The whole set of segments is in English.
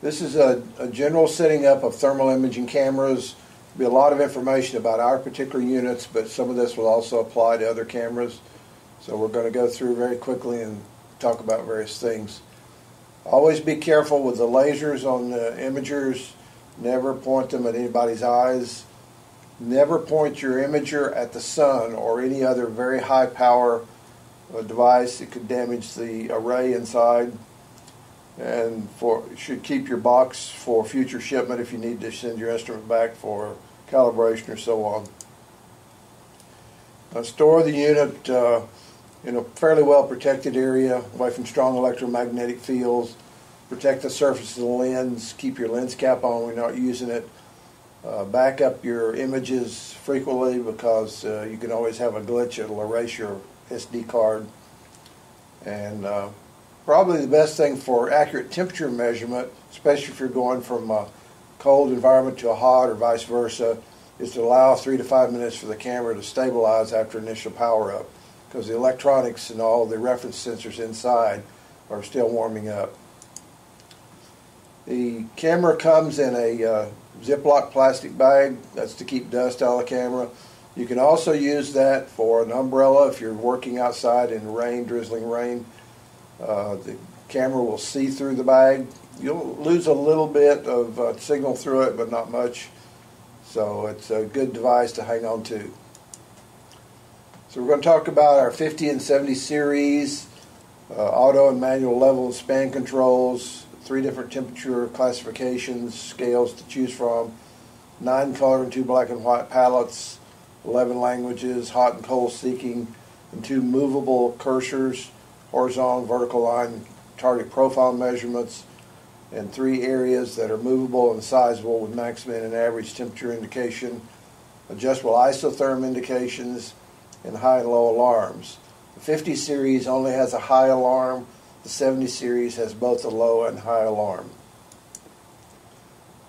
This is a general setting up of thermal imaging cameras. There'll be a lot of information about our particular units, but some of this will also apply to other cameras. So we're going to go through very quickly and talk about various things. Always be careful with the lasers on the imagers. Never point them at anybody's eyes. Never point your imager at the sun or any other very high power device. It could damage the array inside. And you should keep your box for future shipment if you need to send your instrument back for calibration or so on. Store the unit in a fairly well protected area away from strong electromagnetic fields. Protect the surface of the lens. Keep your lens cap on when you're not using it. Back up your images frequently because you can always have a glitch. It'll erase your SD card. And probably the best thing for accurate temperature measurement, especially if you're going from a cold environment to a hot or vice versa, is to allow 3 to 5 minutes for the camera to stabilize after initial power up, because the electronics and all the reference sensors inside are still warming up. The camera comes in a Ziploc plastic bag. That's to keep dust out of the camera. You can also use that for an umbrella if you're working outside in rain, drizzling rain. The camera will see through the bag. You'll lose a little bit of signal through it, but not much. So it's a good device to hang on to. So we're going to talk about our 50 and 70 series, auto and manual level and span controls, 3 different temperature classifications, scales to choose from, 9 color and 2 black and white palettes, 11 languages, hot and cold seeking, and 2 movable cursors, horizontal, vertical line, target profile measurements, and 3 areas that are movable and sizable with maximum and average temperature indication, adjustable isotherm indications, and high and low alarms. The 50 series only has a high alarm. The 70 series has both a low and high alarm.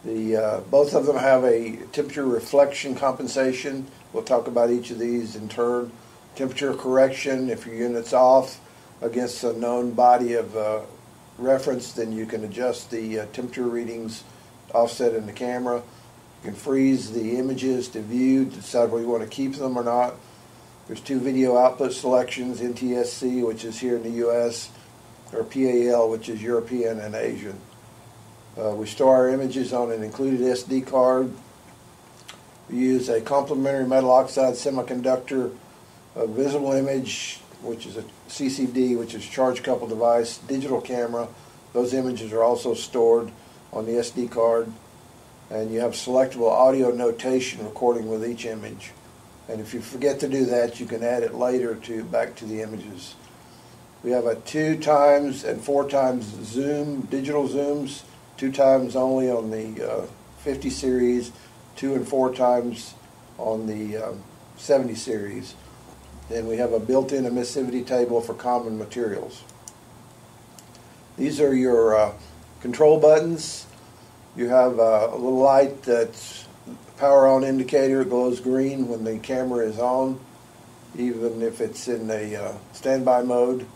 Both of them have a temperature reflection compensation. We'll talk about each of these in turn. Temperature correction, if your unit's off against a known body of reference, then you can adjust the temperature readings offset in the camera. You can freeze the images to view to decide whether you want to keep them or not. There's 2 video output selections, NTSC, which is here in the US, or PAL, which is European and Asian. We store our images on an included SD card. We use a complementary metal oxide semiconductor, a visible image, which is a CCD, which is charge coupled device, digital camera. Those images are also stored on the SD card. And you have selectable audio notation recording with each image. And if you forget to do that, you can add it later back to the images. We have a 2 times and 4 times zoom, digital zooms, 2 times only on the 50 series, 2 and 4 times on the 70 series. Then we have a built-in emissivity table for common materials. These are your control buttons. You have a little light that's power on indicator. It glows green when the camera is on, even if it's in a standby mode.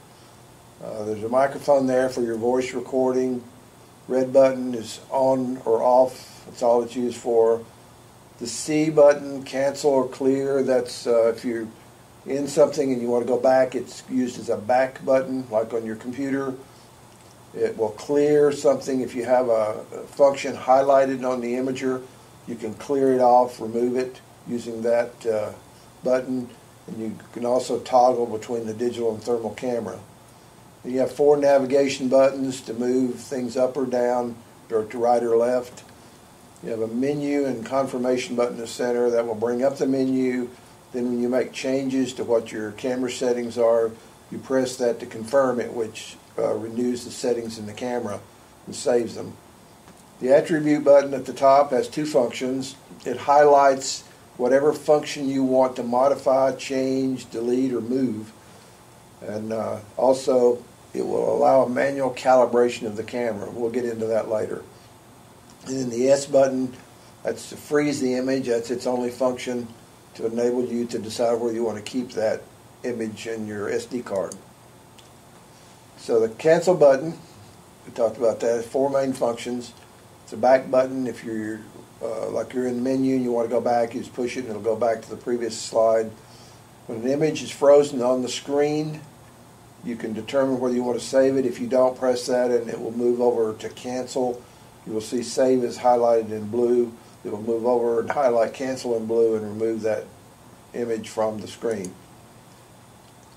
There's a microphone there for your voice recording. Red button is on or off. That's all it's used for. The C button, cancel or clear, that's if you're in something and you want to go back, it's used as a back button, like on your computer. It will clear something if you have a function highlighted on the imager. You can clear it off, remove it using that button, and you can also toggle between the digital and thermal camera. And you have 4 navigation buttons to move things up or down, or to right or left. You have a menu and confirmation button in the center that will bring up the menu. Then when you make changes to what your camera settings are, you press that to confirm it, which renews the settings in the camera and saves them. The attribute button at the top has 2 functions. It highlights whatever function you want to modify, change, delete, or move. And also, it will allow a manual calibration of the camera. We'll get into that later. And then the S button, that's to freeze the image. That's its only function, to enable you to decide whether you want to keep that image in your SD card. So the cancel button, we talked about that, 4 main functions. It's a back button. If you're like you're in the menu and you want to go back, you just push it and it'll go back to the previous slide. When an image is frozen on the screen, you can determine whether you want to save it. If you don't, press that and it will move over to cancel. You will see save is highlighted in blue. It will move over and highlight cancel in blue and remove that image from the screen.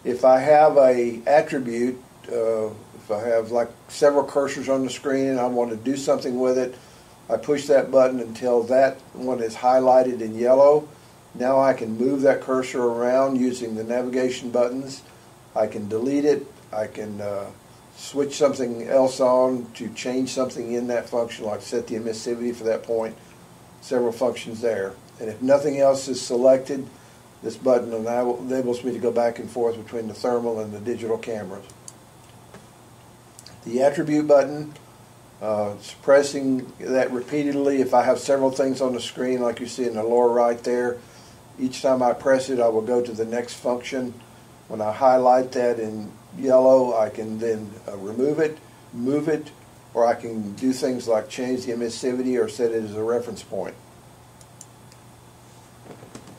If I have a attribute, if I have like several cursors on the screen and I want to do something with it, I push that button until that one is highlighted in yellow. Now I can move that cursor around using the navigation buttons. I can delete it. I can switch something else on to change something in that function, like set the emissivity for that point. Several functions there. And if nothing else is selected, this button enables me to go back and forth between the thermal and the digital cameras. The attribute button, pressing that repeatedly. If I have several things on the screen, like you see in the lower right there, each time I press it, I will go to the next function. When I highlight that in yellow, I can then remove it, move it, or I can do things like change the emissivity or set it as a reference point.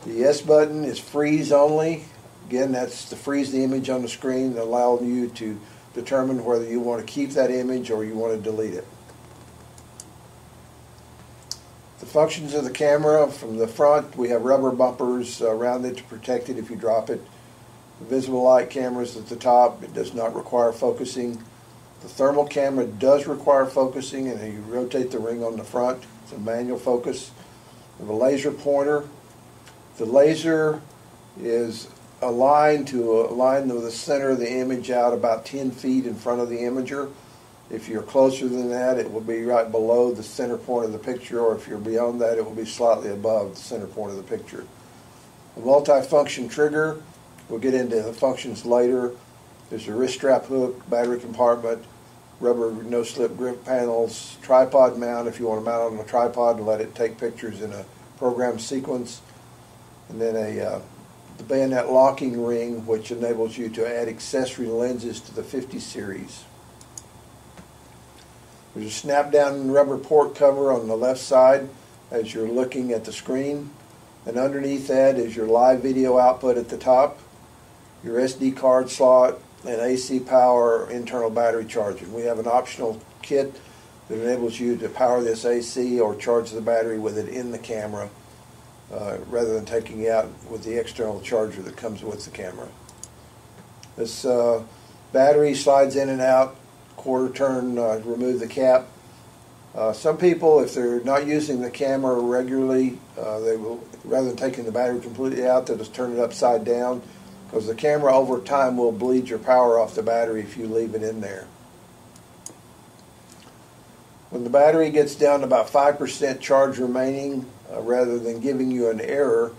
The S button is freeze only. Again, that's to freeze the image on the screen, allowing you to determine whether you want to keep that image or you want to delete it. The functions of the camera: from the front, we have rubber bumpers around it to protect it if you drop it. The visible light cameras at the top, it does not require focusing. The thermal camera does require focusing, and you rotate the ring on the front. It's a manual focus. We have a laser pointer. The laser is aligned to align the center of the image out about 10 feet in front of the imager. If you're closer than that, it will be right below the center point of the picture, or if you're beyond that, it will be slightly above the center point of the picture. A multi-function trigger, we'll get into the functions later. There's a wrist strap hook, battery compartment, rubber no-slip grip panels, tripod mount if you want to mount it on a tripod and let it take pictures in a program sequence, and then the bayonet locking ring, which enables you to add accessory lenses to the 50 series. There's a snap-down rubber port cover on the left side as you're looking at the screen, and underneath that is your live video output at the top, your SD card slot, and AC power internal battery charging. We have an optional kit that enables you to power this AC or charge the battery with it in the camera rather than taking it out with the external charger that comes with the camera. This battery slides in and out, quarter turn, remove the cap. Some people, if they're not using the camera regularly, they will, rather than taking the battery completely out, they'll just turn it upside down, because the camera over time will bleed your power off the battery if you leave it in there. When the battery gets down to about 5% charge remaining, rather than giving you an error,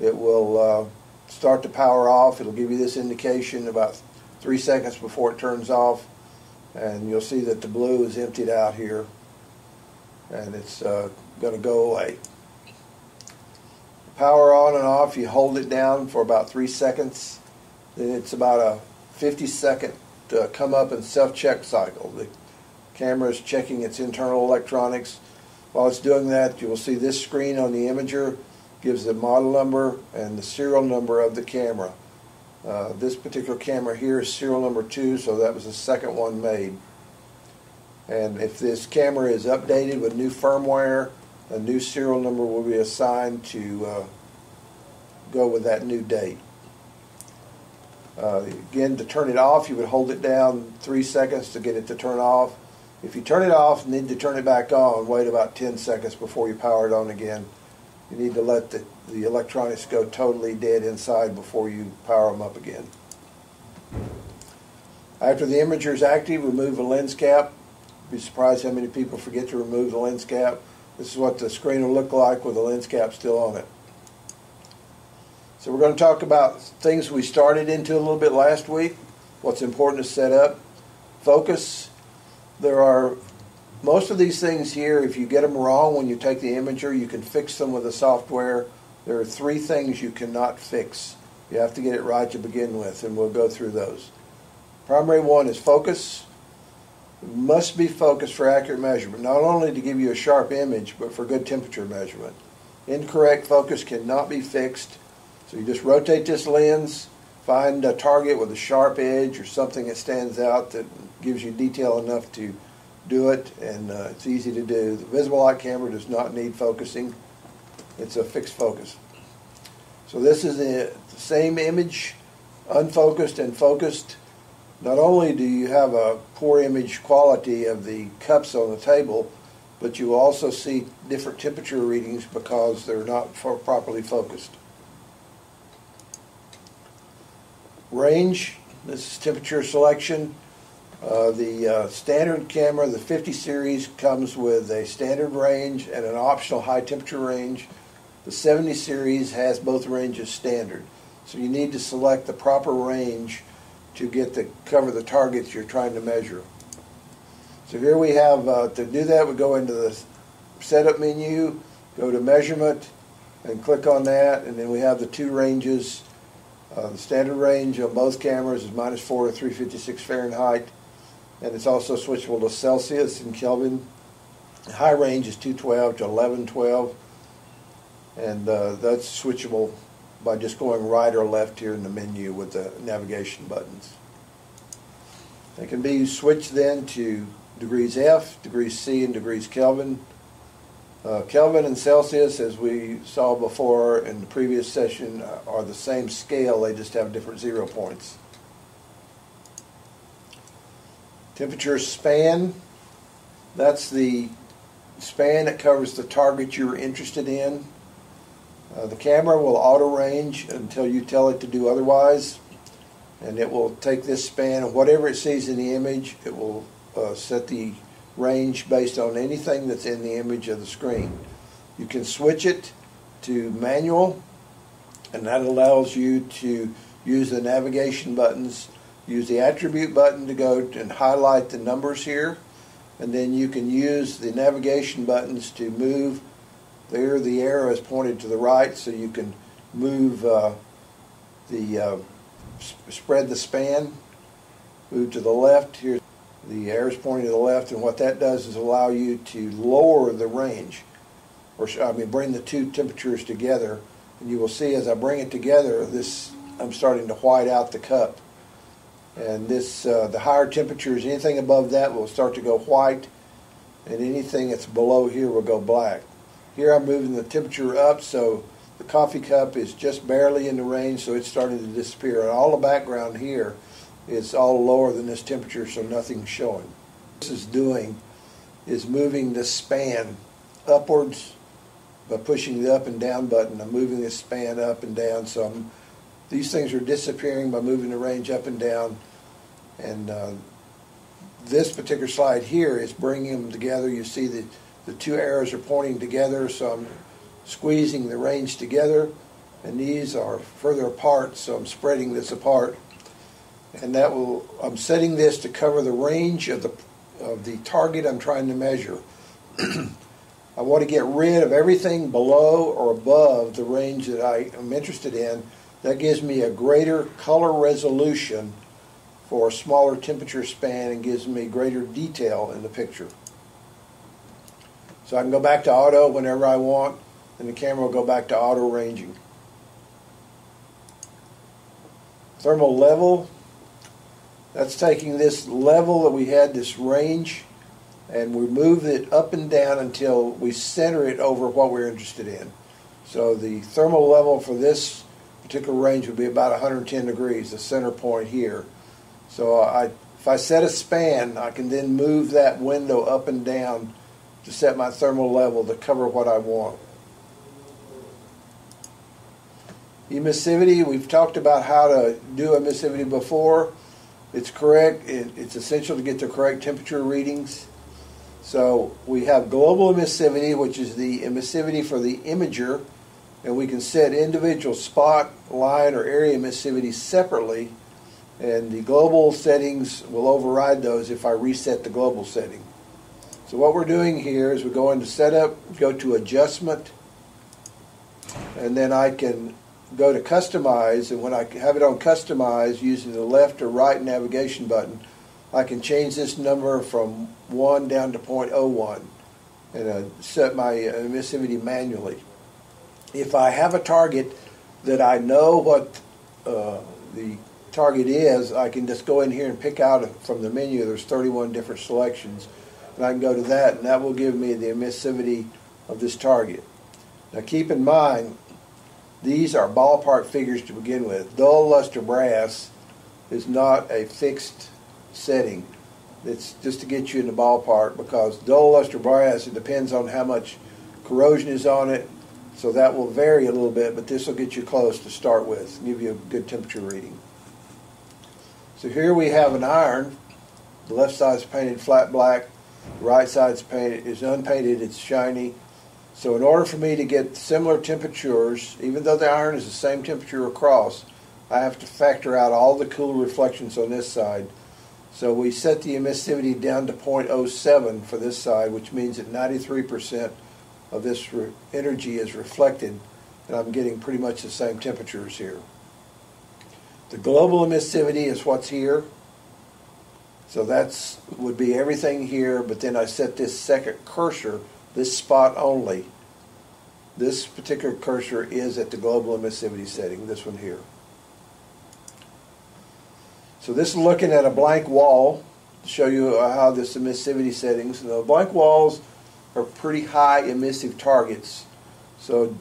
it will start to power off. It'll give you this indication about 3 seconds before it turns off, and you'll see that the blue is emptied out here, and it's going to go away. Power on and off, you hold it down for about 3 seconds. Then it's about a 50-second come up and self-check cycle. The camera is checking its internal electronics. While it's doing that, you will see this screen on the imager gives the model number and the serial number of the camera. This particular camera here is serial number 2, so that was the second one made. And if this camera is updated with new firmware, a new serial number will be assigned to go with that new date. Again, to turn it off, you would hold it down 3 seconds to get it to turn off. If you turn it off and need to turn it back on, wait about 10 seconds before you power it on again. You need to let the electronics go totally dead inside before you power them up again. After the imager is active, remove the lens cap. You'd be surprised how many people forget to remove the lens cap. This is what the screen will look like with the lens cap still on it. So we're going to talk about things we started into a little bit last week, what's important to set up. Focus. There are most of these things here, if you get them wrong when you take the imager, you can fix them with the software. There are 3 things you cannot fix. You have to get it right to begin with, and we'll go through those. Primary one is focus. must be focused for accurate measurement, not only to give you a sharp image, but for good temperature measurement. Incorrect focus cannot be fixed, so you just rotate this lens, find a target with a sharp edge or something that stands out that gives you detail enough to do it, and it's easy to do. The visible light camera does not need focusing. It's a fixed focus. So this is the same image, unfocused and focused. Not only do you have a poor image quality of the cups on the table, but you also see different temperature readings because they're not properly focused. Range, this is temperature selection. The standard camera, the 50 series, comes with a standard range and an optional high temperature range. The 70 series has both ranges standard. So you need to select the proper range to cover the targets you're trying to measure. So here we have, to do that, we go into the setup menu, go to measurement, and click on that, and then we have the two ranges. The standard range on both cameras is -4 to 356 Fahrenheit, and it's also switchable to Celsius and Kelvin. The high range is 212 to 1112, and that's switchable by just going right or left here in the menu with the navigation buttons. They can be switched then to degrees F, degrees C, and degrees Kelvin. Kelvin and Celsius, as we saw before in the previous session, are the same scale, they just have different 0 points. Temperature span, that's the span that covers the target you're interested in. The camera will auto range until you tell it to do otherwise, and it will take this span and whatever it sees in the image, it will set the range based on anything that's in the image of the screen. You can switch it to manual, and that allows you to use the navigation buttons. Use the attribute button to go and highlight the numbers here, and then you can use the navigation buttons to move. There the arrow is pointed to the right, so you can move spread the span, move to the left. Here the arrow is pointing to the left, and what that does is allow you to lower the range, or bring the two temperatures together. And you will see as I bring it together, I'm starting to white out the cup. And this, the higher temperatures, anything above that will start to go white, and anything that's below here will go black. Here I'm moving the temperature up, so the coffee cup is just barely in the range, so it's starting to disappear. And all the background here is all lower than this temperature, so nothing's showing. What this is doing is moving the span upwards by pushing the up and down button. I'm moving this span up and down, so these things are disappearing by moving the range up and down. And this particular slide here is bringing them together. You see that the two arrows are pointing together, so I'm squeezing the range together, and these are further apart, so I'm spreading this apart. And I'm setting this to cover the range of the target I'm trying to measure. I want to get rid of everything below or above the range that I am interested in. That gives me a greater color resolution for a smaller temperature span and gives me greater detail in the picture. So I can go back to auto whenever I want, and the camera will go back to auto ranging. Thermal level, that's taking this level that we had, this range, and we move it up and down until we center it over what we're interested in. So the thermal level for this particular range would be about 110 degrees, the center point here. So if I set a span, I can then move that window up and down to set my thermal level to cover what I want. Emissivity, we've talked about how to do emissivity before. It's correct. It's essential to get the correct temperature readings. So we have global emissivity, which is the emissivity for the imager, and we can set individual spot, line, or area emissivity separately, and the global settings will override those if I reset the global setting. So what we're doing here is we go into Setup, go to Adjustment, and then I can go to Customize, and when I have it on Customize, using the left or right navigation button, I can change this number from 1 down to 0.01 and set my emissivity manually. If I have a target that I know what the target is, I can just go in here and pick out from the menu. There's 31 different selections, and I can go to that, and that will give me the emissivity of this target. Now keep in mind, these are ballpark figures to begin with. Dull luster brass is not a fixed setting. It's just to get you in the ballpark, because dull luster brass, it depends on how much corrosion is on it, so that will vary a little bit, but this will get you close to start with, give you a good temperature reading. So here we have an iron. The left side is painted flat black, the right side is unpainted, it's shiny. So in order for me to get similar temperatures, even though the iron is the same temperature across, I have to factor out all the cool reflections on this side. So we set the emissivity down to 0.07 for this side, which means that 93% of this energy is reflected, and I'm getting pretty much the same temperatures here. The global emissivity is what's here. So that would be everything here, but then I set this second cursor, this spot only. This particular cursor is at the global emissivity setting, this one here. So this is looking at a blank wall to show you how this emissivity settings. The blank walls are pretty high emissive targets, so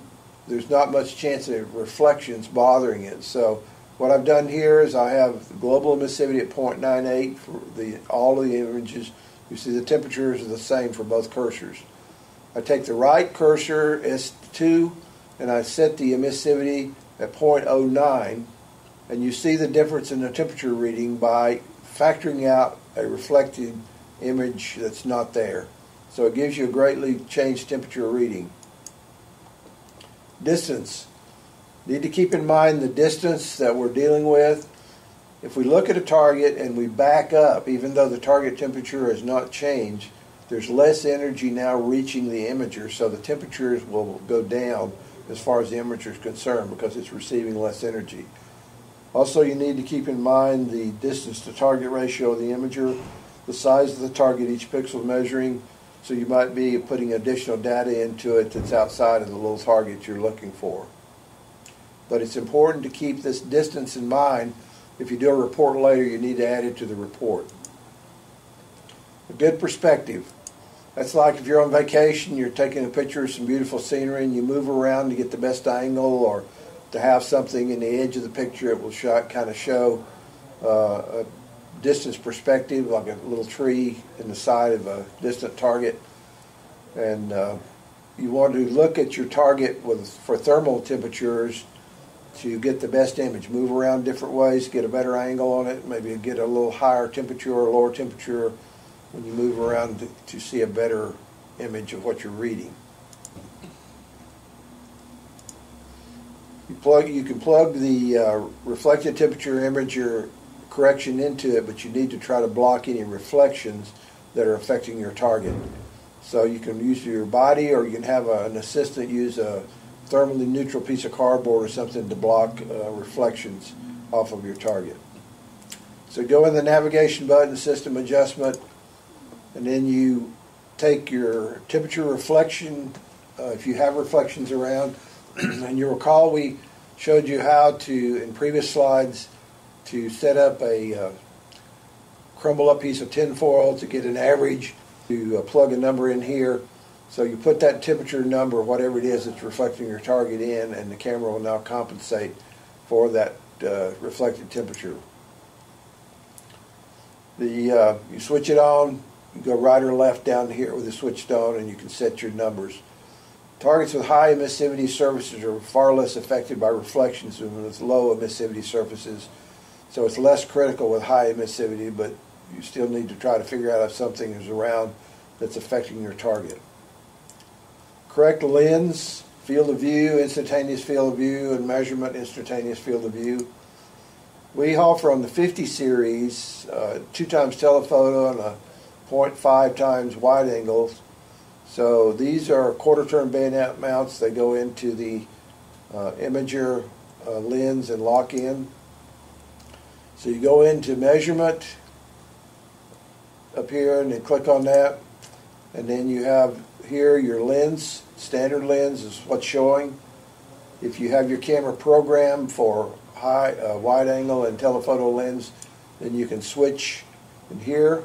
there's not much chance of reflections bothering it. So what I've done here is I have the global emissivity at 0.98 for all of the images. You see the temperatures are the same for both cursors. I take the right cursor, S2, and I set the emissivity at 0.09, and you see the difference in the temperature reading by factoring out a reflected image that's not there. So it gives you a greatly changed temperature reading. Distance. Need to keep in mind the distance that we're dealing with. If we look at a target and we back up, even though the target temperature has not changed, there's less energy now reaching the imager, so the temperatures will go down as far as the imager is concerned because it's receiving less energy. Also, you need to keep in mind the distance to target ratio of the imager, the size of the target each pixel measuring, so you might be putting additional data into it that's outside of the little target you're looking for. But it's important to keep this distance in mind. If you do a report later, you need to add it to the report. A good perspective. That's like if you're on vacation, you're taking a picture of some beautiful scenery and you move around to get the best angle, or to have something in the edge of the picture. It will kind of show a distance perspective, like a little tree in the side of a distant target. And you want to look at your target for thermal temperatures to get the best image. Move around different ways, get a better angle on it, maybe get a little higher temperature or lower temperature when you move around to see a better image of what you're reading. You can plug the reflected temperature imager correction into it, but you need to try to block any reflections that are affecting your target. So you can use your body, or you can have an assistant use a thermally neutral piece of cardboard or something to block reflections off of your target. So go in the navigation button, system adjustment, and then you take your temperature reflection, if you have reflections around, and you recall we showed you how to, in previous slides, to set up a crumble up piece of tin foil to get an average, to plug a number in here. So you put that temperature number, whatever it is that's reflecting your target in, and the camera will now compensate for that reflected temperature. You switch it on, you go right or left down here with the switched on, and you can set your numbers. Targets with high emissivity surfaces are far less affected by reflections than with low emissivity surfaces. So it's less critical with high emissivity, but you still need to try to figure out if something is around that's affecting your target. Correct lens, field of view, instantaneous field of view, and measurement, instantaneous field of view. We offer on the 50 series 2 times telephoto and a 0.5 times wide angles. So these are quarter-turn bayonet mounts. They go into the imager lens and lock in. So you go into measurement, appear, and then click on that. And then you have here your lens. Standard lens is what's showing. If you have your camera programmed for wide angle and telephoto lens, then you can switch in here,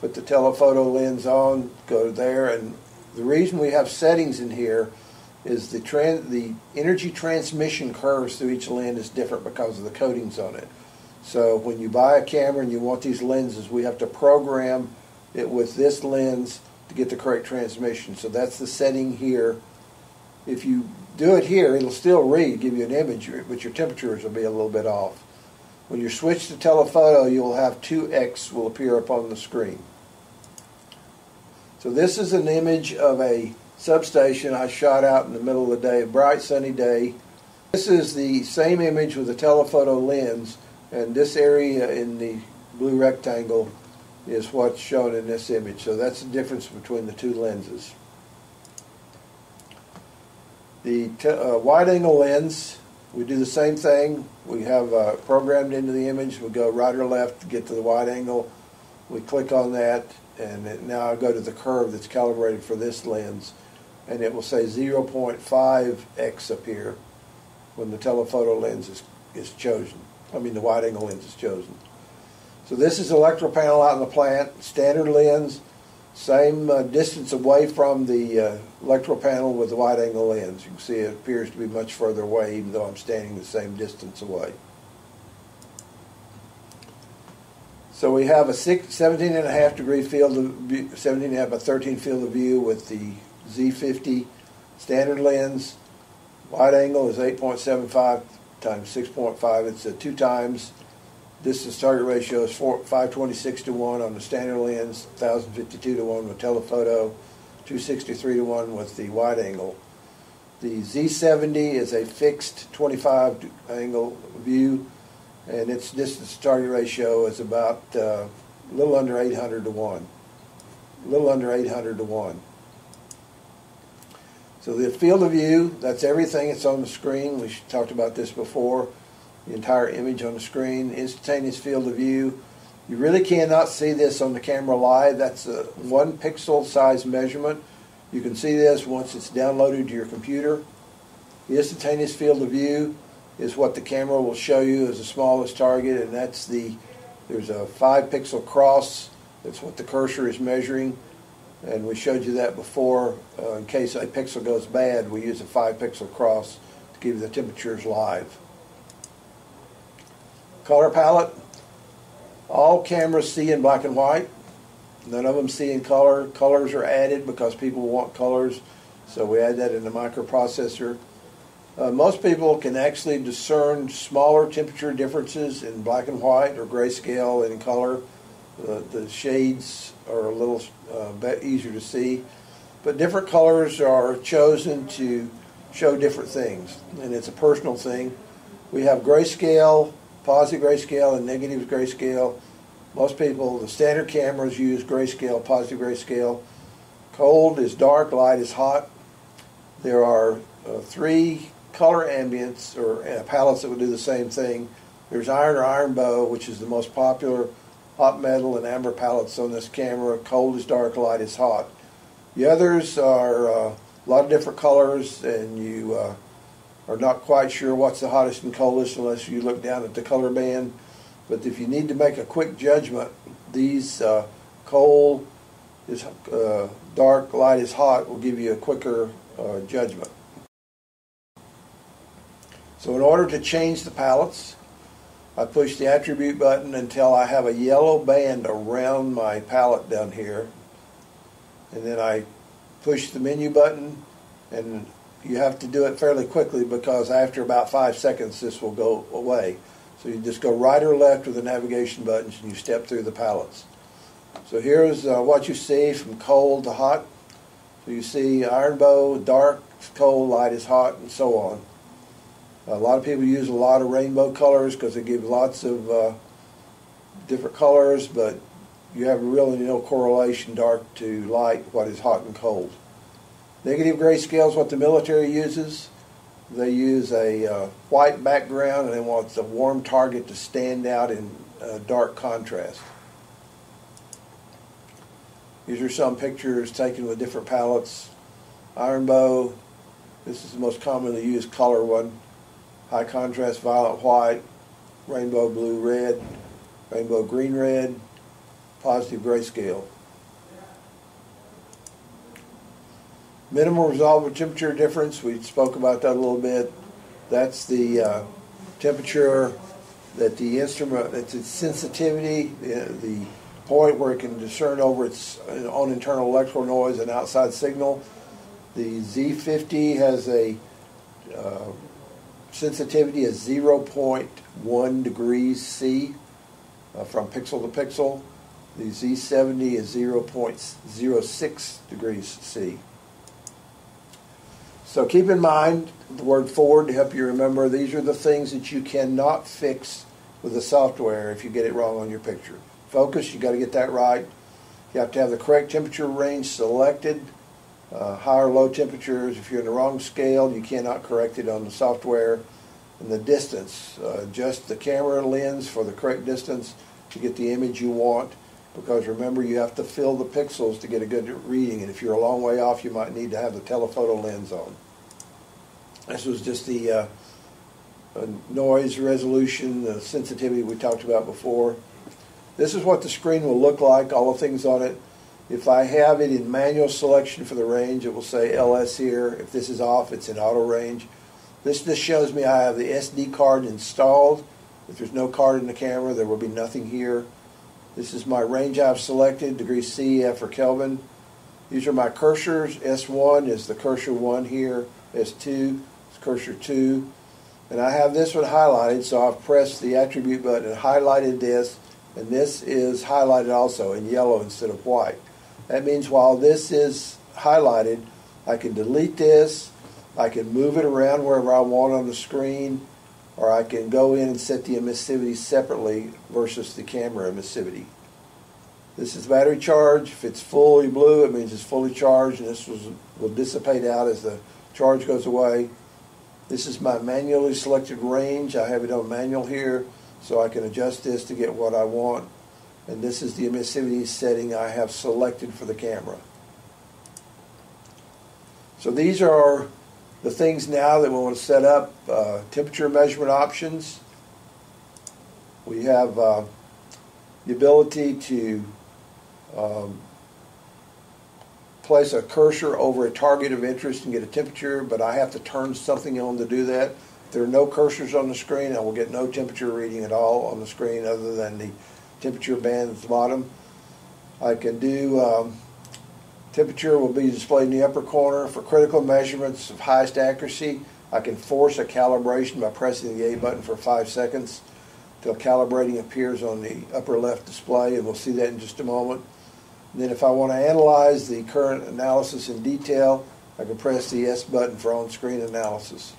put the telephoto lens on, go there. And the reason we have settings in here is the energy transmission curves through each lens is different because of the coatings on it. So when you buy a camera and you want these lenses, we have to program it with this lens to get the correct transmission. So that's the setting here. If you do it here, it'll still read, give you an image, but your temperatures will be a little bit off. When you switch to telephoto, you'll have 2x will appear up on the screen. So this is an image of a substation I shot out in the middle of the day, a bright sunny day. This is the same image with a telephoto lens, and this area in the blue rectangle is what's shown in this image. So that's the difference between the two lenses. The wide angle lens, we do the same thing. We have programmed into the image. We go right or left to get to the wide angle. We click on that, and now I go to the curve that's calibrated for this lens, and it will say 0.5x up here when the telephoto lens is chosen. I mean the wide angle lens is chosen. So this is the electrical panel out in the plant, standard lens, same distance away from the electrical panel with the wide angle lens. You can see it appears to be much further away even though I'm standing the same distance away. So we have a 17.5 degree field of view, 17.5 by 13 field of view with the Z50 standard lens. Wide angle is 8.75 times 6.5. It's 2 times. Distance target ratio is 526 to 1 on the standard lens, 1052 to 1 with telephoto, 263 to 1 with the wide angle. The Z70 is a fixed 25 angle view, and its distance target ratio is about a little under 800 to 1. A little under 800 to 1. So the field of view, that's everything that's on the screen. We talked about this before. The entire image on the screen, instantaneous field of view. You really cannot see this on the camera live. That's a 1 pixel size measurement. You can see this once it's downloaded to your computer. The instantaneous field of view is what the camera will show you as the smallest target, and that's there's a 5 pixel cross. That's what the cursor is measuring, and we showed you that before. In case a pixel goes bad, we use a 5 pixel cross to give you the temperatures live. Color palette. All cameras see in black and white. None of them see in color. Colors are added because people want colors, so we add that in the microprocessor. Most people can actually discern smaller temperature differences in black and white or grayscale in color. The shades are a little bit easier to see, but different colors are chosen to show different things, and it's a personal thing. We have grayscale, positive grayscale, and negative grayscale. Most people, the standard cameras use grayscale, positive grayscale. Cold is dark, light is hot. There are 3 color ambients or palettes that would do the same thing. There's iron or iron bow, which is the most popular hot metal and amber palettes on this camera. Cold is dark, light is hot. The others are a lot of different colors, and you are not quite sure what's the hottest and coldest unless you look down at the color band. But if you need to make a quick judgment, these cold is dark, light is hot will give you a quicker judgment. So in order to change the palettes, I push the attribute button until I have a yellow band around my palette down here. And then I push the menu button, and you have to do it fairly quickly because after about 5 seconds this will go away. So you just go right or left with the navigation buttons and you step through the palettes. So here's what you see from cold to hot. So you see iron bow, dark, cold, light is hot, and so on. A lot of people use a lot of rainbow colors because they give lots of different colors, but you have really no correlation dark to light, what is hot and cold. Negative grayscale is what the military uses. They use a white background and they want the warm target to stand out in dark contrast. These are some pictures taken with different palettes. Iron bow, this is the most commonly used color one. High contrast violet white, rainbow blue red, rainbow green red, positive grayscale. Minimal resolvable temperature difference, we spoke about that a little bit. That's the temperature that the instrument, it's its sensitivity, the point where it can discern over its own internal electrical noise and outside signal. The Z50 has a sensitivity of 0.1 degrees C from pixel to pixel. The Z70 is 0.06 degrees C. So keep in mind the word forward to help you remember. These are the things that you cannot fix with the software if you get it wrong on your picture. Focus, you got to get that right. You have to have the correct temperature range selected. High or low temperatures, if you're in the wrong scale, you cannot correct it on the software. And the distance, adjust the camera lens for the correct distance to get the image you want, because remember, you have to fill the pixels to get a good reading, and if you're a long way off, you might need to have the telephoto lens on. This was just the noise resolution, the sensitivity we talked about before. This is what the screen will look like, all the things on it. If I have it in manual selection for the range, it will say LS here. If this is off, it's in auto range. This just shows me I have the SD card installed. If there's no card in the camera, there will be nothing here. This is my range I've selected, degrees C, F, or Kelvin. These are my cursors. S1 is the cursor 1 here. S2 is cursor 2. And I have this one highlighted, so I've pressed the attribute button and highlighted this. And this is highlighted also in yellow instead of white. That means while this is highlighted, I can delete this, I can move it around wherever I want on the screen, or I can go in and set the emissivity separately versus the camera emissivity. This is battery charge. If it's fully blue, it means it's fully charged, and this will dissipate out as the charge goes away. This is my manually selected range. I have it on manual here, so I can adjust this to get what I want. And this is the emissivity setting I have selected for the camera. So these are the things now that we want to set up. Temperature measurement options. We have the ability to place a cursor over a target of interest and get a temperature, but I have to turn something on to do that. If there are no cursors on the screen, I will get no temperature reading at all on the screen other than the temperature band at the bottom. I can do temperature will be displayed in the upper corner. For critical measurements of highest accuracy, I can force a calibration by pressing the A button for 5 seconds till calibrating appears on the upper left display, and we'll see that in just a moment. And then if I want to analyze the current analysis in detail, I can press the S button for on-screen analysis.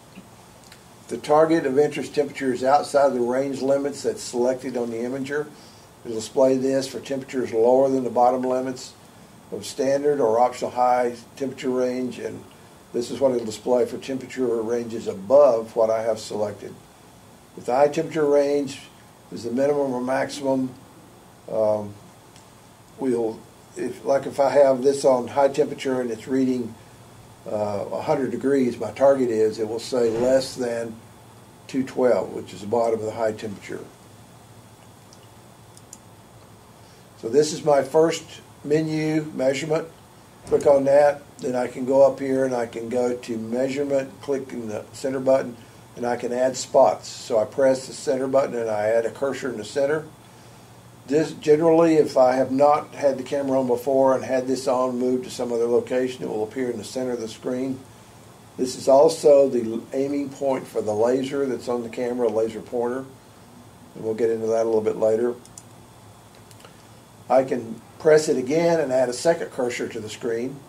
The target of interest temperature is outside the range limits that's selected on the imager. It'll display this for temperatures lower than the bottom limits of standard or optional high temperature range, and this is what it'll display for temperature ranges above what I have selected. If the high temperature range is the minimum or maximum, if I have this on high temperature and it's reading 100 degrees, my target is, it will say less than 212, which is the bottom of the high temperature. So this is my first menu, measurement. Click on that, then I can go up here and I can go to measurement, click in the center button, and I can add spots. So I press the center button and I add a cursor in the center. This generally, if I have not had the camera on before and had this on, moved to some other location, it will appear in the center of the screen. This is also the aiming point for the laser that's on the camera, laser pointer, and we'll get into that a little bit later. I can press it again and add a second cursor to the screen,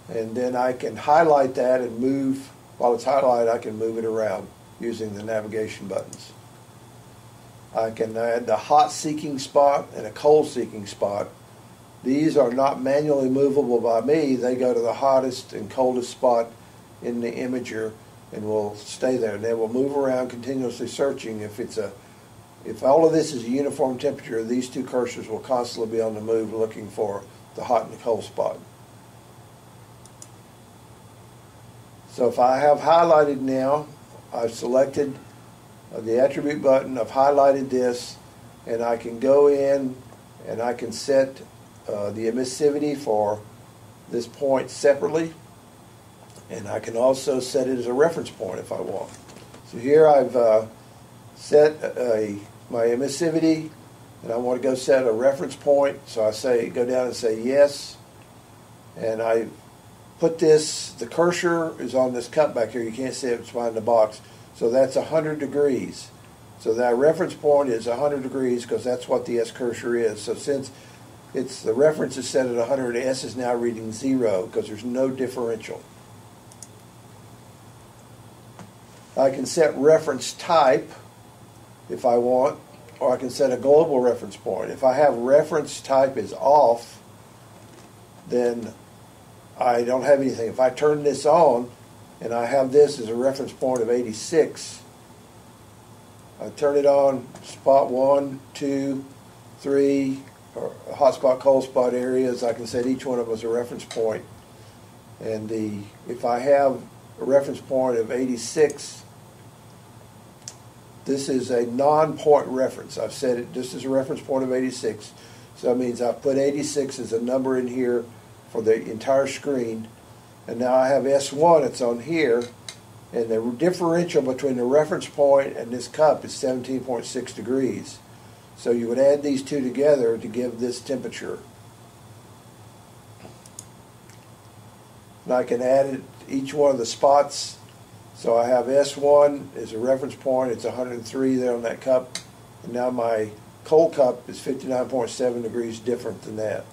and then I can highlight that and move. While it's highlighted, I can move it around using the navigation buttons. I can add the hot seeking spot and a cold seeking spot. These are not manually movable by me. They go to the hottest and coldest spot in the imager and will stay there. They will move around continuously searching. If all of this is a uniform temperature, these two cursors will constantly be on the move looking for the hot and the cold spot. So if I have highlighted now, I've selected the attribute button, I've highlighted this, and I can go in and I can set the emissivity for this point separately, and I can also set it as a reference point if I want. So here I've set my emissivity, and I want to go set a reference point, so I say go down and say yes, and I put this, the cursor is on this cup back here, you can't see it, it's behind the box, so that's 100 degrees. So that reference point is 100 degrees because that's what the S cursor is. So since the reference is set at 100, S is now reading 0 because there's no differential. I can set reference type if I want, or I can set a global reference point. If I have reference type is off, then I don't have anything. If I turn this on and I have this as a reference point of 86, I turn it on, spot 1, 2, 3, or hot spot, cold spot areas. I can set each one of them as a reference point. And if I have a reference point of 86, this is a non-point reference. I've set it just as a reference point of 86. So that means I've put 86 as a number in here for the entire screen. And now I have S1, it's on here. And the differential between the reference point and this cup is 17.6 degrees. So you would add these two together to give this temperature. And I can add it each one of the spots. So I have S1 as a reference point, it's 103 there on that cup. And now my cold cup is 59.7 degrees different than that.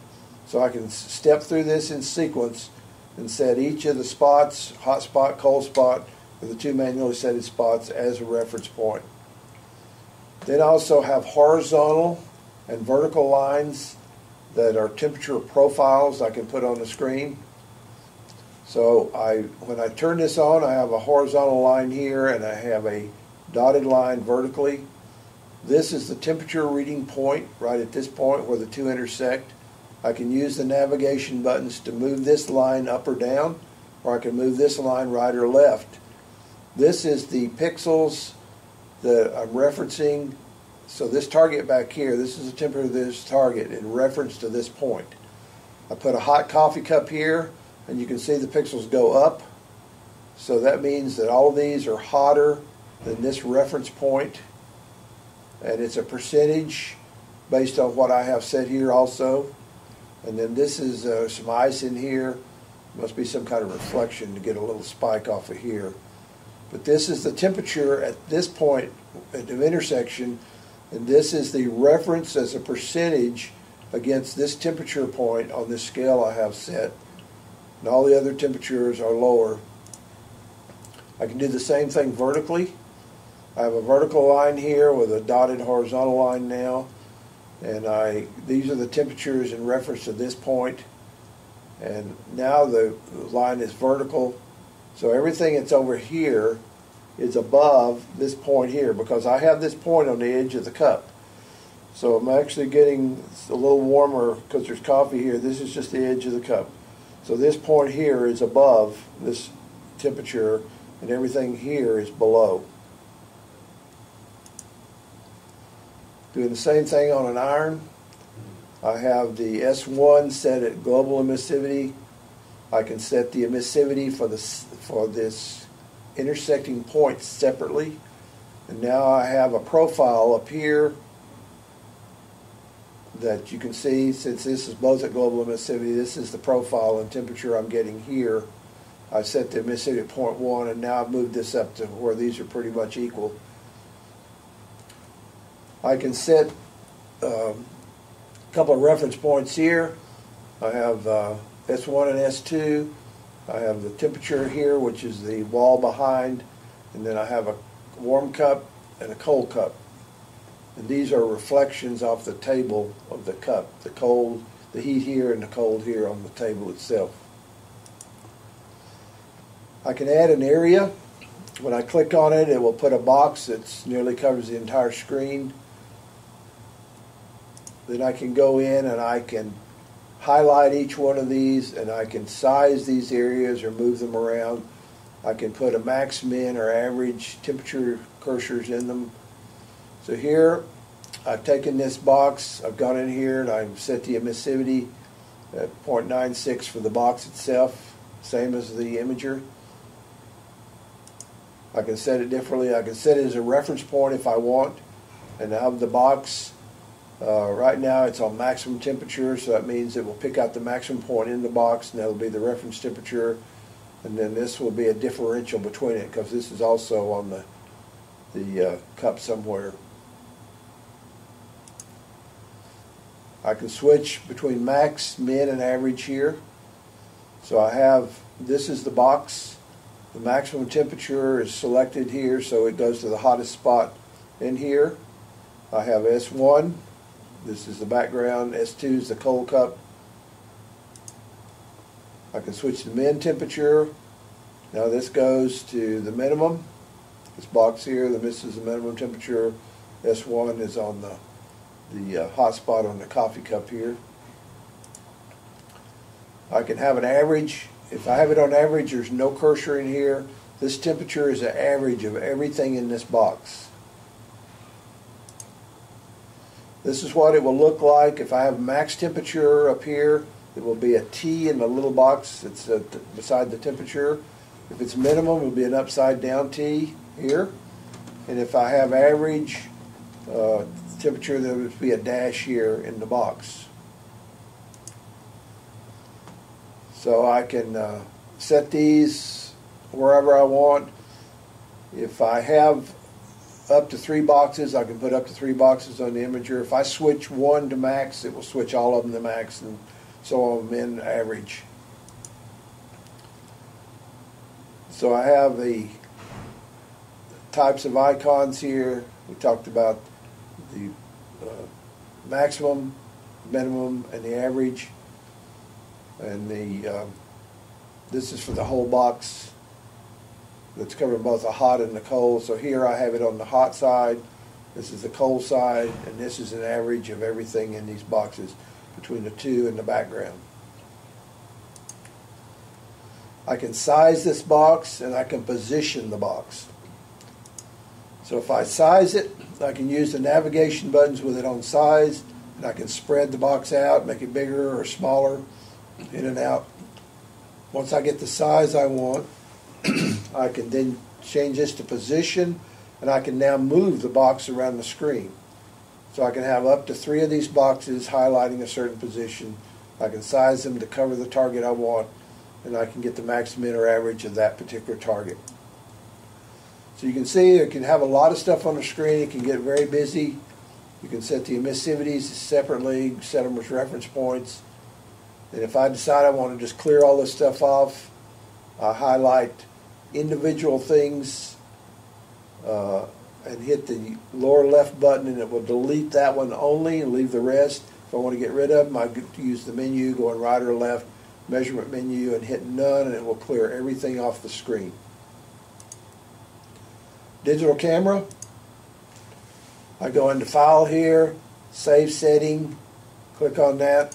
So I can step through this in sequence and set each of the spots, hot spot, cold spot, or the two manually set spots as a reference point. Then I also have horizontal and vertical lines that are temperature profiles I can put on the screen. So when I turn this on, I have a horizontal line here and I have a dotted line vertically. This is the temperature reading point right at this point where the two intersect. I can use the navigation buttons to move this line up or down, or I can move this line right or left. This is the pixels that I'm referencing. So this target back here, this is the temperature of this target in reference to this point. I put a hot coffee cup here, and you can see the pixels go up. So that means that all of these are hotter than this reference point. And it's a percentage based on what I have set here also. And then this is some ice in here. Must be some kind of reflection to get a little spike off of here. But this is the temperature at this point at the intersection, and this is the reference as a percentage against this temperature point on this scale I have set. And all the other temperatures are lower. I can do the same thing vertically. I have a vertical line here with a dotted horizontal line now. And these are the temperatures in reference to this point. And now the line is vertical. So everything that's over here is above this point here because I have this point on the edge of the cup. So I'm actually getting a little warmer because there's coffee here. This is just the edge of the cup. So this point here is above this temperature and everything here is below. Doing the same thing on an iron. I have the S1 set at global emissivity. I can set the emissivity for this intersecting point separately. And now I have a profile up here that you can see, since this is both at global emissivity, this is the profile and temperature I'm getting here. I set the emissivity at 0.1 and now I've moved this up to where these are pretty much equal. I can set a couple of reference points here. I have S1 and S2. I have the temperature here, which is the wall behind, and then I have a warm cup and a cold cup. And these are reflections off the table of the cup, the heat here and the cold here on the table itself. I can add an area. When I click on it, it will put a box that nearly covers the entire screen. Then I can go in and I can highlight each one of these, and I can size these areas or move them around. I can put a max, min, or average temperature cursors in them. So here, I've taken this box, I've gone in here and I've set the emissivity at 0.96 for the box itself, same as the imager. I can set it differently. I can set it as a reference point if I want. And of the box, right now it's on maximum temperature, so that means it will pick out the maximum point in the box, and that'll be the reference temperature. And then this will be a differential between it, because this is also on the cup somewhere. I can switch between max, min, and average here. So I have, this is the box. The maximum temperature is selected here, so it goes to the hottest spot in here. I have S1, this is the background, S2 is the cold cup. I can switch to min temperature. Now this goes to the minimum. This box here, this is the minimum temperature. S1 is on the hot spot on the coffee cup here. I can have an average. If I have it on average, there's no cursor in here. This temperature is an average of everything in this box. This is what it will look like. If I have max temperature up here, it will be a T in the little box that's beside the temperature. If it's minimum, it will be an upside down T here. And if I have average temperature, there would be a dash here in the box. So I can set these wherever I want. If I have up to 3 boxes, I can put up to 3 boxes on the imager. If I switch one to max, it will switch all of them to max, and so on min, average. So I have the types of icons here. We talked about the maximum, minimum, and the average. And this is for the whole box. That's covering both the hot and the cold. So here I have it on the hot side. This is the cold side, and this is an average of everything in these boxes between the two and the background. I can size this box, and I can position the box. So if I size it, I can use the navigation buttons with it on size, and I can spread the box out, make it bigger or smaller, in and out. Once I get the size I want, I can then change this to position, and I can now move the box around the screen. So I can have up to 3 of these boxes highlighting a certain position. I can size them to cover the target I want, and I can get the max, min, or average of that particular target. So you can see it can have a lot of stuff on the screen. It can get very busy. You can set the emissivities separately, set them as reference points. And if I decide I want to just clear all this stuff off, I highlight individual things and hit the lower left button, and it will delete that one only and leave the rest. If I want to get rid of them, I use the menu, going right or left, measurement menu, and hit none, and it will clear everything off the screen. Digital camera. I go into File here, Save Setting, click on that,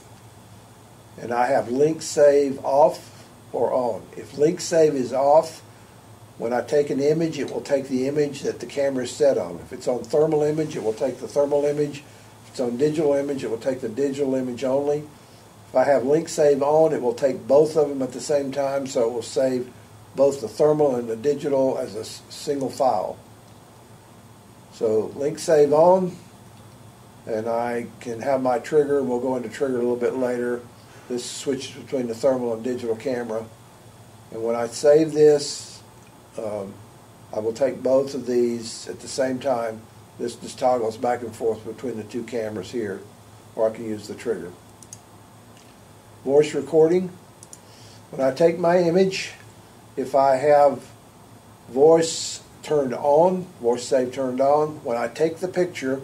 and I have Link Save off or on. If Link Save is off, when I take an image, it will take the image that the camera is set on. If it's on thermal image, it will take the thermal image. If it's on digital image, it will take the digital image only. If I have Link Save on, it will take both of them at the same time, so it will save both the thermal and the digital as a single file. So Link Save on, and I can have my trigger. We'll go into trigger a little bit later. This switches between the thermal and digital camera. And when I save this, I will take both of these at the same time. This just toggles back and forth between the two cameras here, or I can use the trigger. Voice recording. When I take my image, if I have voice turned on, voice save turned on, when I take the picture,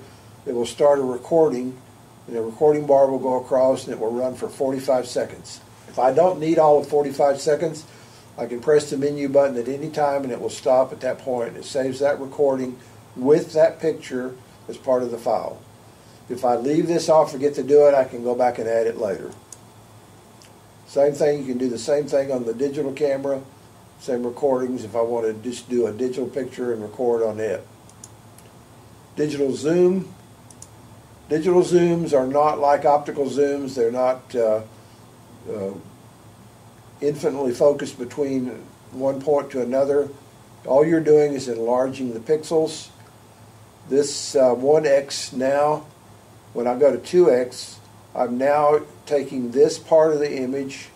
it will start a recording, and the recording bar will go across, and it will run for 45 seconds. If I don't need all of 45 seconds, I can press the menu button at any time, and it will stop at that point. It saves that recording with that picture as part of the file. If I leave this off, forget to do it, I can go back and add it later. Same thing, you can do the same thing on the digital camera, same recordings if I want to just do a digital picture and record on it. Digital zoom. Digital zooms are not like optical zooms. They're not infinitely focused between one point to another. All you're doing is enlarging the pixels. This 1x now, when I go to 2x, I'm now taking this part of the image,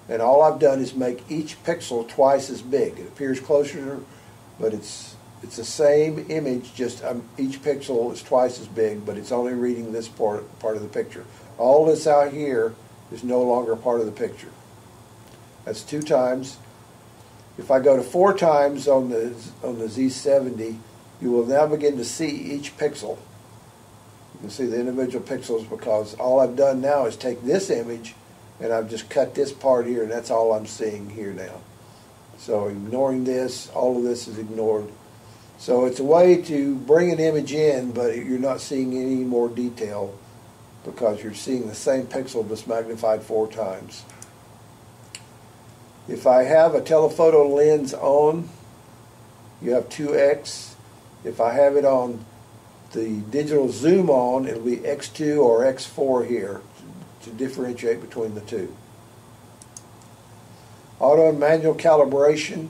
and all I've done is make each pixel twice as big. It appears closer, but it's the same image, just each pixel is twice as big, but it's only reading this part of the picture. All this out here is no longer part of the picture. That's 2 times. If I go to 4 times on the Z70, you will now begin to see each pixel. You can see the individual pixels because all I've done now is take this image and I've just cut this part here, and that's all I'm seeing here now. So ignoring this, all of this is ignored. So it's a way to bring an image in, but you're not seeing any more detail because you're seeing the same pixel just magnified 4 times. If I have a telephoto lens on, you have 2x. If I have it on the digital zoom on, it'll be x2 or x4 here to differentiate between the two. Auto and manual calibration.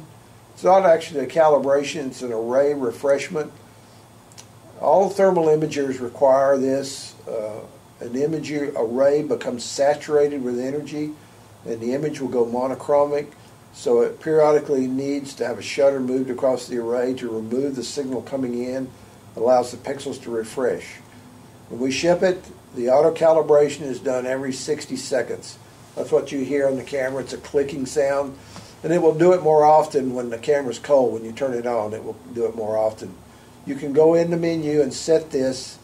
It's not actually a calibration, it's an array refreshment. All thermal imagers require this. An image array becomes saturated with energy and the image will go monochromic, so it periodically needs to have a shutter moved across the array to remove the signal coming in, allows the pixels to refresh. When we ship it, the auto calibration is done every 60 seconds. That's what you hear on the camera. It's a clicking sound, and it will do it more often when the camera's cold. When you turn it on, it will do it more often. You can go in the menu and set this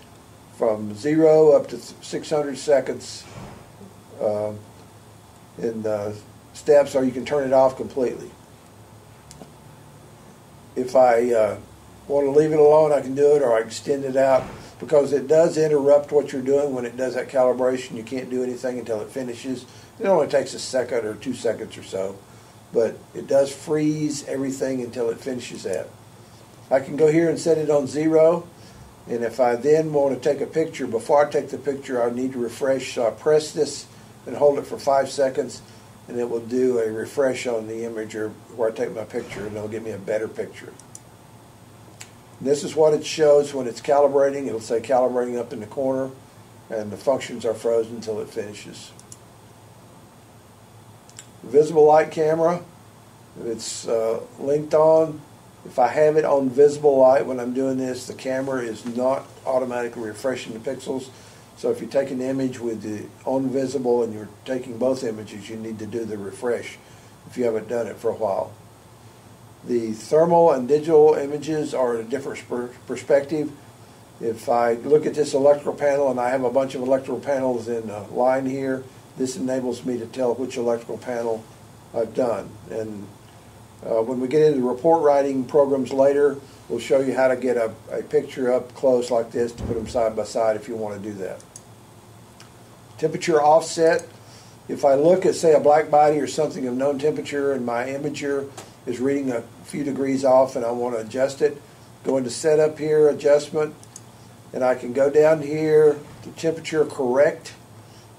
from 0 up to 600 seconds in steps, or you can turn it off completely. If I want to leave it alone, I can do it, or I extend it out, because it does interrupt what you're doing when it does that calibration. You can't do anything until it finishes. It only takes a second or 2 seconds or so, but it does freeze everything until it finishes that. I can go here and set it on 0, and if I then want to take a picture, before I take the picture I need to refresh, so I press this and hold it for 5 seconds, and it will do a refresh on the image or where I take my picture, and it'll give me a better picture. And this is what it shows when it's calibrating. It'll say calibrating up in the corner, and the functions are frozen until it finishes. Visible light camera, it's linked on. If I have it on visible light when I'm doing this, the camera is not automatically refreshing the pixels. So if you take an image with the on visible and you're taking both images, you need to do the refresh if you haven't done it for a while. The thermal and digital images are a different perspective. If I look at this electrical panel and I have a bunch of electrical panels in a line here, this enables me to tell which electrical panel I've done. And when we get into report writing programs later, we'll show you how to get a picture up close like this to put them side by side if you want to do that. Temperature offset. If I look at, say, a black body or something of known temperature and my imager is reading a few degrees off and I want to adjust it, go into setup here, adjustment, and I can go down here to temperature correct,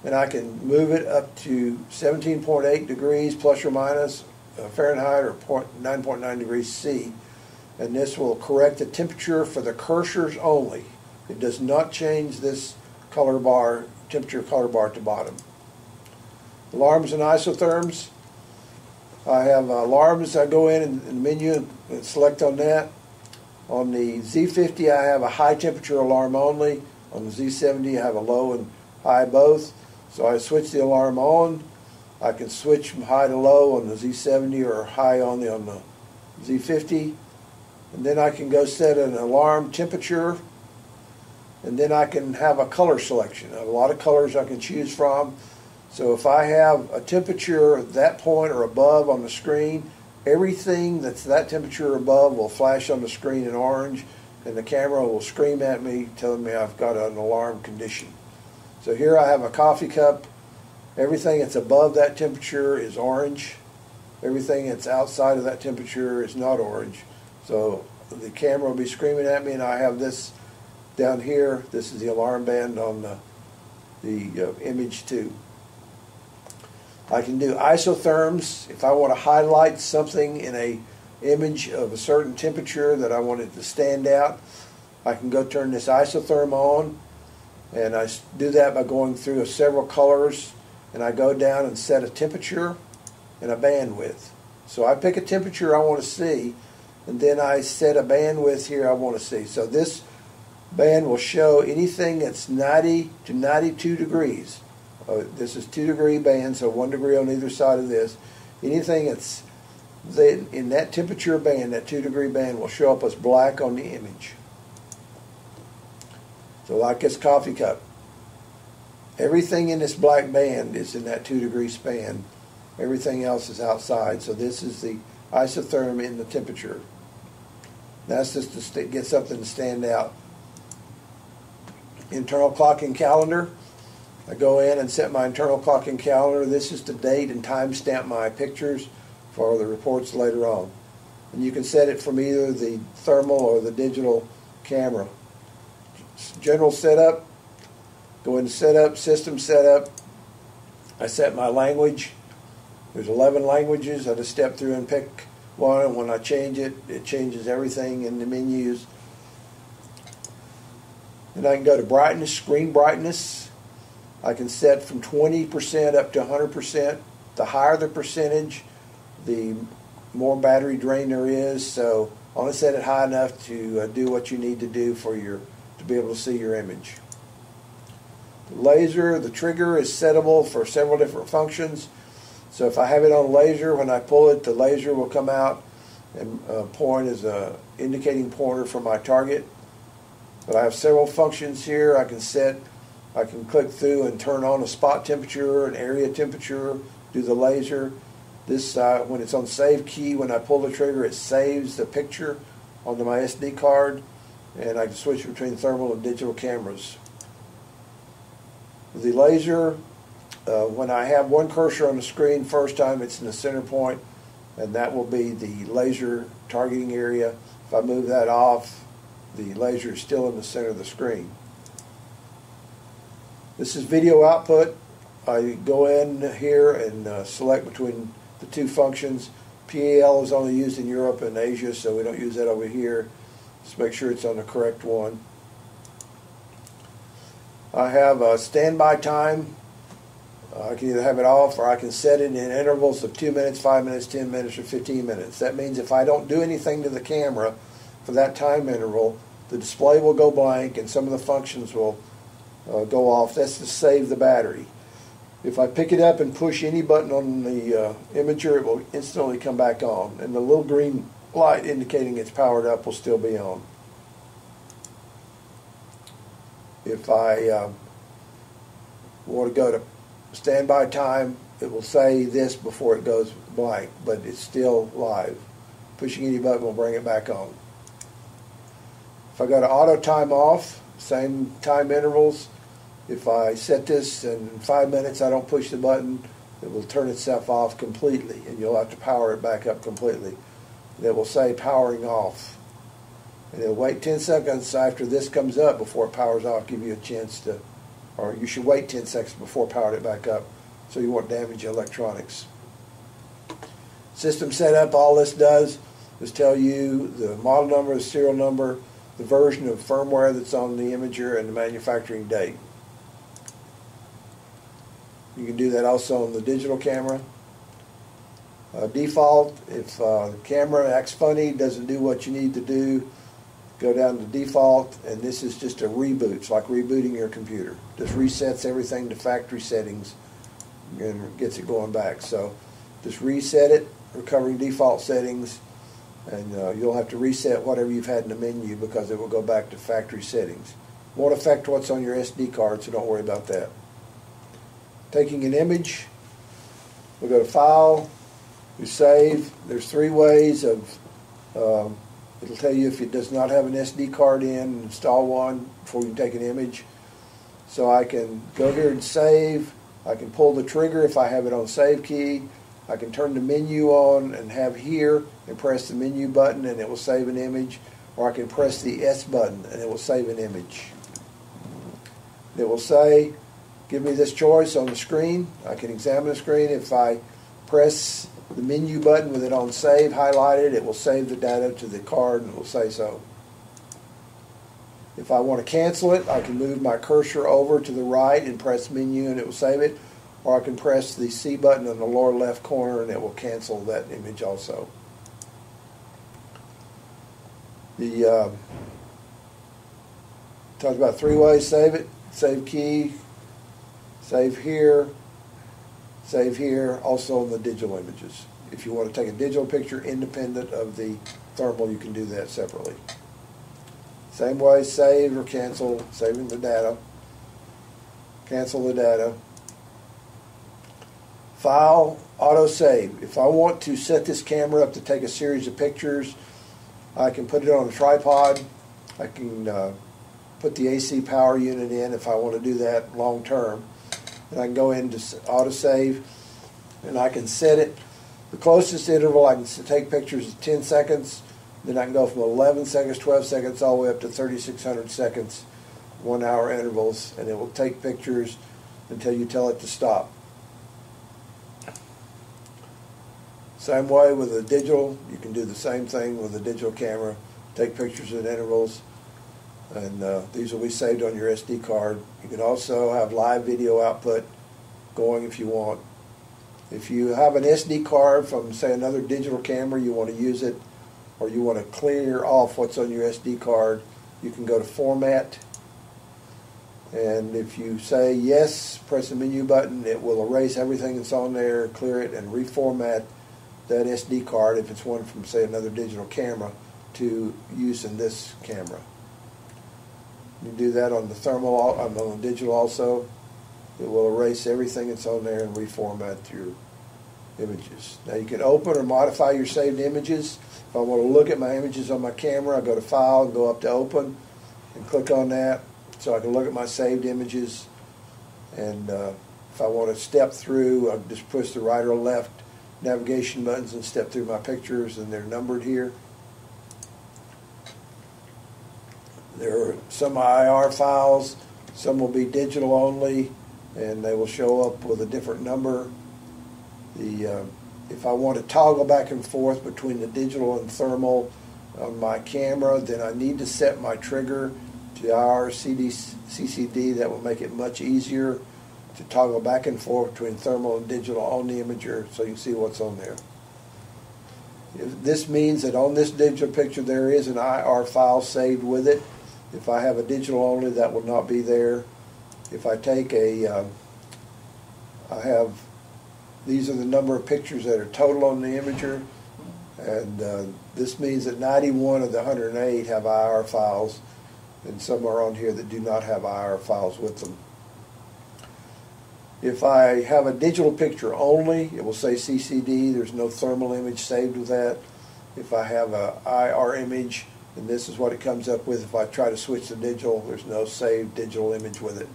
and I can move it up to 17.8 degrees plus or minus Fahrenheit, or 9.9 degrees C, and this will correct the temperature for the cursors only. It does not change this color bar, temperature color bar at the bottom. Alarms and isotherms. I have alarms. I go in the menu and select on that. On the Z50 I have a high temperature alarm only. On the Z70 I have a low and high both. So I switch the alarm on. I can switch from high to low on the Z70 or high only on the Z50. And then I can go set an alarm temperature, and then I can have a color selection. I have a lot of colors I can choose from. So if I have a temperature at that point or above on the screen, everything that's that temperature above will flash on the screen in orange, and the camera will scream at me telling me I've got an alarm condition. So here I have a coffee cup Everything that's above that temperature is orange. Everything that's outside of that temperature is not orange. So the camera will be screaming at me, and I have this down here. This is the alarm band on the image 2. I can do isotherms. If I want to highlight something in a image of a certain temperature that I want it to stand out, I can go turn this isotherm on, and I do that by going through several colors, and I go down and set a temperature and a bandwidth. So I pick a temperature I want to see, and then I set a bandwidth here I want to see. So this band will show anything that's 90 to 92 degrees. This is 2-degree band, so 1 degree on either side of this. Anything that's in that temperature band, that 2-degree band, will show up as black on the image. So like this coffee cup. Everything in this black band is in that 2-degree span. Everything else is outside. So this is the isotherm in the temperature. That's just to get something to stand out. Internal clocking calendar. I go in and set my internal clocking calendar. This is to date and timestamp my pictures for the reports later on. And you can set it from either the thermal or the digital camera. General setup. Go into setup, system setup. I set my language. There's 11 languages. I just step through and pick one, and when I change it, it changes everything in the menus. Then I can go to brightness, screen brightness. I can set from 20% up to 100%. The higher the percentage, the more battery drain there is. So I want to set it high enough to do what you need to do to be able to see your image. The laser, the trigger is settable for several different functions. So if I have it on laser, when I pull it, the laser will come out and point as a indicating pointer for my target. But I have several functions here. I can click through and turn on a spot temperature, an area temperature, do the laser. This, when it's on save key, when I pull the trigger, it saves the picture onto my SD card, and I can switch between thermal and digital cameras. The laser, when I have one cursor on the screen, first time it's in the center point, and that will be the laser targeting area. If I move that off, the laser is still in the center of the screen. This is video output. I go in here and select between the two functions. PAL is only used in Europe and Asia, so we don't use that over here. Just make sure it's on the correct one. I have a standby time. I can either have it off, or I can set it in intervals of 2 minutes, 5 minutes, 10 minutes, or 15 minutes. That means if I don't do anything to the camera for that time interval, the display will go blank and some of the functions will go off. That's to save the battery. If I pick it up and push any button on the imager, it will instantly come back on, and the little green light indicating it's powered up will still be on. If I want to go to standby time, it will say this before it goes blank, but it's still live. Pushing any button will bring it back on. If I go to auto time off, same time intervals. If I set this and in 5 minutes I don't push the button, it will turn itself off completely, and you'll have to power it back up completely. It will say powering off. And it'll wait 10 seconds after this comes up before it powers off, give you a chance to, or you should wait 10 seconds before powering it back up so you won't damage electronics. System setup, all this does is tell you the model number, the serial number, the version of firmware that's on the imager, and the manufacturing date. You can do that also on the digital camera. Default, if the camera acts funny, doesn't do what you need to do, go down to default, and this is just a reboot. It's like rebooting your computer. Just resets everything to factory settings and gets it going back. So just reset it, recovering default settings, and you'll have to reset whatever you've had in the menu because it will go back to factory settings. Won't affect what's on your SD card, so don't worry about that. Taking an image, we'll go to File, you save. There's 3 ways of, it'll tell you if it does not have an SD card in, install one before you take an image. So I can go here and save, I can pull the trigger if I have it on save key. I can turn the menu on and have here and press the menu button and it will save an image, or I can press the S button and it will save an image. It will say, give me this choice on the screen. I can examine the screen. If I press the menu button with it on save highlighted, it will save the data to the card and it will say so. If I want to cancel it, I can move my cursor over to the right and press menu and it will save it, or I can press the C button in the lower left corner and it will cancel that image also. Talked about 3 ways: save it, save key, save here, also in the digital images. If you want to take a digital picture independent of the thermal, you can do that separately. Same way, save or cancel, saving the data, cancel the data. File, auto-save. If I want to set this camera up to take a series of pictures, I can put it on a tripod. I can put the AC power unit in if I want to do that long term. And I can go into auto-save and I can set it. The closest interval I can take pictures is 10 seconds. Then I can go from 11 seconds, 12 seconds, all the way up to 3,600 seconds, 1 hour intervals, and it will take pictures until you tell it to stop. Same way with a digital, you can do the same thing with a digital camera, take pictures at intervals, and these will be saved on your SD card. You can also have live video output going if you want. If you have an SD card from, say, another digital camera, you want to use it, or you want to clear off what's on your SD card, you can go to Format, and if you say yes, press the menu button, it will erase everything that's on there, clear it, and reformat that SD card, if it's one from, say, another digital camera, to use in this camera. You do that on the thermal, on the digital also. It will erase everything that's on there and reformat your images. Now you can open or modify your saved images. If I want to look at my images on my camera, I go to File and go up to Open and click on that so I can look at my saved images. And if I want to step through, I just push the right or left navigation buttons and step through my pictures, and they're numbered here. There are some IR files, some will be digital only, and they will show up with a different number. If I want to toggle back and forth between the digital and thermal on my camera, then I need to set my trigger to IR CCD. That will make it much easier to toggle back and forth between thermal and digital on the imager so you can see what's on there. This means that on this digital picture there is an IR file saved with it. If I have a digital only, that will not be there. If I take these are the number of pictures that are total on the imager, and this means that 91 of the 108 have IR files, and some are on here that do not have IR files with them. If I have a digital picture only, it will say CCD. There's no thermal image saved with that. If I have a IR image, then this is what it comes up with. If I try to switch to digital, there's no saved digital image with it.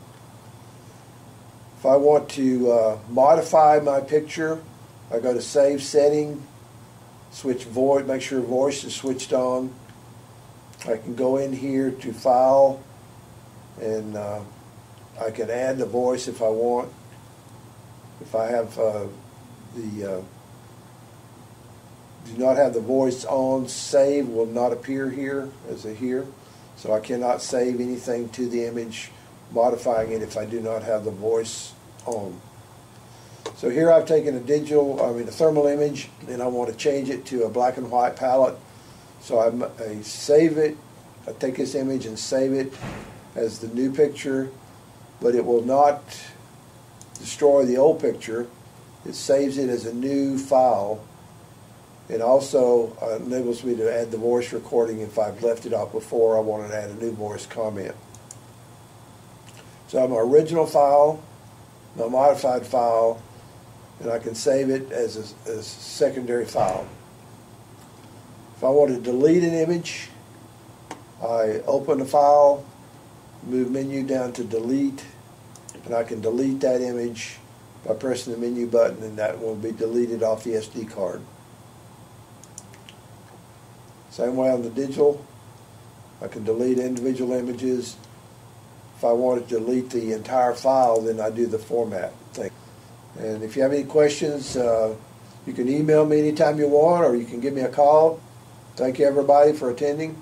If I want to modify my picture, I go to Save Setting, switch voice, make sure voice is switched on. I can go in here to File, and I can add the voice if I want. If I have do not have the voice on, Save will not appear here as a here, so I cannot save anything to the image modifying it if I do not have the voice on. So here I've taken a thermal image, and I want to change it to a black and white palette. So I save it, I take this image and save it as the new picture, but it will not destroy the old picture. It saves it as a new file. It also enables me to add the voice recording if I've left it off before I wanted to add a new voice comment. So I have my original file, my modified file, and I can save it as a secondary file. If I want to delete an image, I open the file, move menu down to delete, and I can delete that image by pressing the menu button, and that will be deleted off the SD card. Same way on the digital, I can delete individual images. If I want to delete the entire file, then I do the format thing. And if you have any questions, you can email me anytime you want, or you can give me a call. Thank you, everybody, for attending.